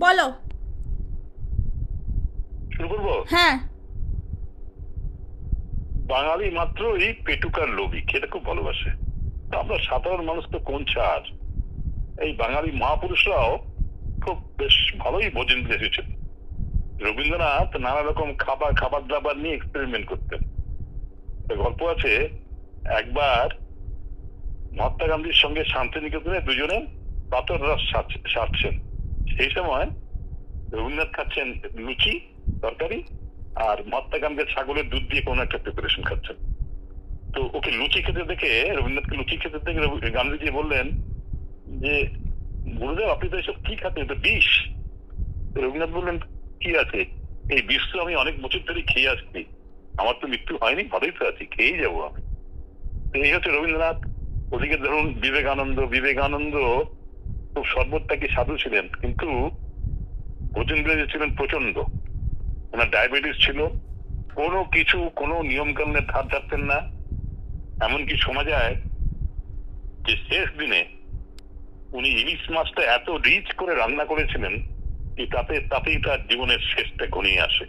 বলো। শুরু করবো। হ্যাঁ। বাঙালি মাত্রই পেটুকার লোভী, খেতে খুব ভালোবাসে। তা আমরা সাধারণ মানুষ তো কোন ছাড়। এই বাঙালি মহাপুরুষরাও খুব বেশ ভালোই ভোজন এসেছেন। রবীন্দ্রনাথ নানা রকম খাবার খাবার দাবার নিয়ে এক্সপেরিমেন্ট করতেন। একটা গল্প আছে, একবার মহাত্মা গান্ধীর সঙ্গে শান্তিনিকেতনে দুজনে পাথর রস সারছেন। সেই সময় রবীন্দ্রনাথ খাচ্ছেন লুচি তরকারি, আর মহাত্মা গান্ধী ছাগলের দুধ দিয়ে কোনো একটা প্রিপারেশন খাচ্ছেন। তো ওকে লুচি খেতে দেখে, রবীন্দ্রনাথকে লুচি খেতে দেখে গান্ধীজি বললেন যে, গুরুদেব আপনি তো এসব কি খাচ্ছেন, তো বিষ। রবীন্দ্রনাথ বললেন, কি আছে, এই বিষ তো আমি অনেক বছর ধরে খেয়ে আসছি, আমার তো মৃত্যু হয়নি, ভালোই তো আছি, খেয়েই যাবো আমি। তো এই হচ্ছে রবীন্দ্রনাথ। ওদিকে ধরুন বিবেকানন্দ, বিবেকানন্দ খুব সর্বত্যাগী সাধু ছিলেন, কিন্তু ভোজন বিরোধী ছিলেন প্রচন্ড। ওনার ডায়াবেটিস ছিল, কোনো কিছু কোনো নিয়ম কানুনের ধার ধারতেন না। এমনকি শোনা যায় যে শেষ দিনে উনি ইলিশ মাছটা এত রিচ করে রান্না করেছিলেন যে তাতেই তার জীবনের শেষটা ঘনিয়ে আসে।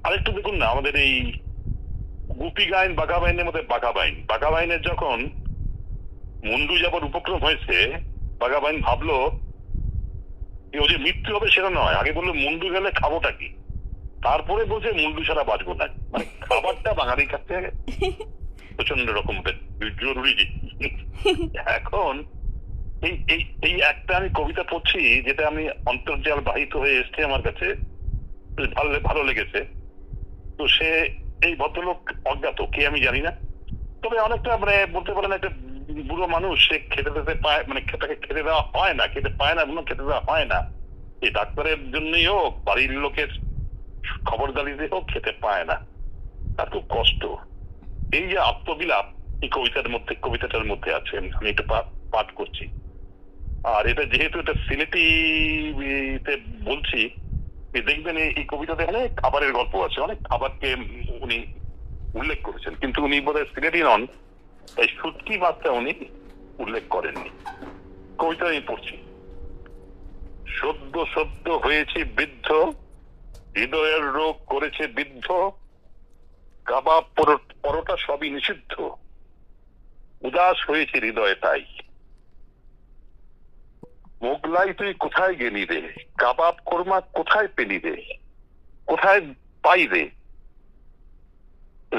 আরেকটু দেখুন না, আমাদের এই গুপি গাইন বাঘা বাইনের মধ্যে বাঘা বাইনের যখন মুন্ডু যাবার উপক্রম হয়েছে, বাঘা বাইন ভাবলো ও যে মৃত্যু হবে সেটা নয়, আগে বললো মুন্ডু গেলে খাবোটা কি, তারপরে বলছে মুন্ডু ছাড়া বাঁচবো না। মানে খাবারটা বাঙালির কাছে প্রচন্ড রকম জরুরি। এখন এই এই এই একটা আমি কবিতা পড়ছি, যেটা আমি অন্তর্জাল বাহিত হয়ে এসছে আমার কাছে, ভালো ভালো লেগেছে। তো সে, এই ভদ্রলোক অজ্ঞাত, কে আমি জানি না, তবে অনেকটা মানে বলতে পারেন একটা বুড়ো মানুষ, সে খেতে দিতে পায়, মানে তাকে খেতে দেওয়া হয় না, খেতে পায় না, খেতে দেওয়া হয় না। এই ডাক্তারের জন্যই হোক, বাড়ির লোকের খবরদারিতে হোক, খেতে পায় না, তার খুব কষ্ট। এই যে আত্মবিলাপ এই কবিতাটার মধ্যে আছে, আমি একটু পাঠ করছি। আর এটা যেহেতু এটা সিলেটি বলছি, দেখবেন এই কবিতাতে এখানে খাবারের গল্প আছে, অনেক খাবারকে উনি উল্লেখ করেছেন, কিন্তু উনি বোধহয় সিলেটি নন, তাই শুটকি মাছটা উনি উল্লেখ করেননি। কবিতা আমি পড়ছি। সদ্য সদ্য হয়েছে বৃদ্ধ, হৃদয়ের রোগ করেছে বৃদ্ধ, কাবাব পরোটা সবই নিষিদ্ধ, উদাস হয়েছে হৃদয়ে তাই। মোগলাই তুই কোথায় গেলি রে, কাবাব কোরমা কোথায় পেলি রে, কোথায় পাই রে,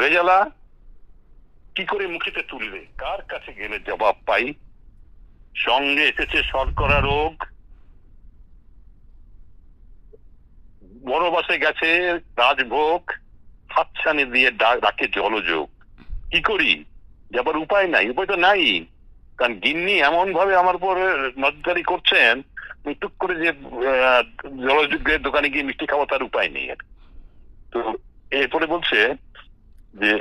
রেজালা কি করে মুখেতে তুলবে, কার কাছে গেলে জবাব পাই। সঙ্গে এসেছে শর্করা রোগ, বড় বাসে গেছে রাজভোগ, হাতছানি দিয়ে ডাকে জলযোগ। কি করি, যাবার উপায় নাই, উপায় তো নাই, কারণ গিন্নি এমন ভাবে আমার উপর নজরদারি করছেন, টুক করে যে জলযোগের দোকানে গিয়ে মিষ্টি খাওয়া তার উপায় নেই। তো এরপরে বলছে যে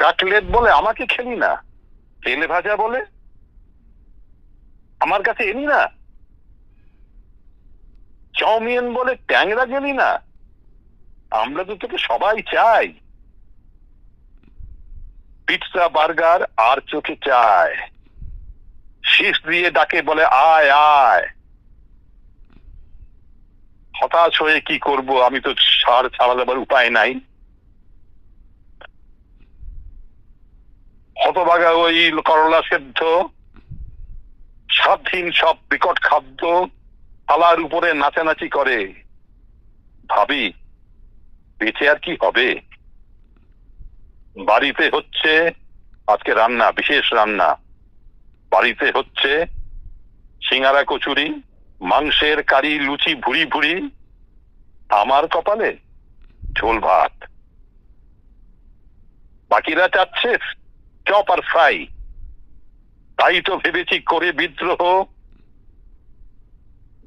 কাটলেট বলে আমাকে খেলি না, তেলে ভাজা বলে আমার কাছে এলি না, চাউমিন বলে ট্যাংরা গেলি না, আমরা তো তোকে সবাই চাই, পিৎজা বার্গার আর চোখে চায়, শীষ দিয়ে ডাকে বলে আয় আয়। হতাশ হয়ে কি করব, আমি তো সার ছাড়া দেবার উপায় নাই। হতভাগা ওই করলা সেদ্ধ, স্বাধীন সব বিকট খাদ্য, থালার উপরে নাচানাচি করে, ভাবি বেঁচে আর কি হবে। বাড়িতে হচ্ছে আজকে রান্না, বিশেষ রান্না, বাড়িতে হচ্ছে সিঙ্গারা কচুরি, মাংসের কারি, লুচি ভুড়ি ভুড়ি, আমার কপালে ঝোল ভাত। বাকিরা চাচ্ছে চপ আর ফ্রাই, তাই তো ভেবেছি করে বিদ্রোহ,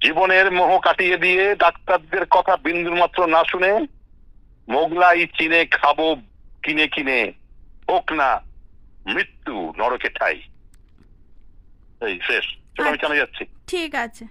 জীবনের মোহ কাটিয়ে দিয়ে ডাক্তারদের কথা বিন্দু মাত্র না শুনে, মোগলাই চিনে খাবো কিনে কিনে, হোক না মৃত্যু নরকে ঠাই। এই শেষ, চলো আমি আচ্ছা, চলে যাচ্ছি। ঠিক আছে।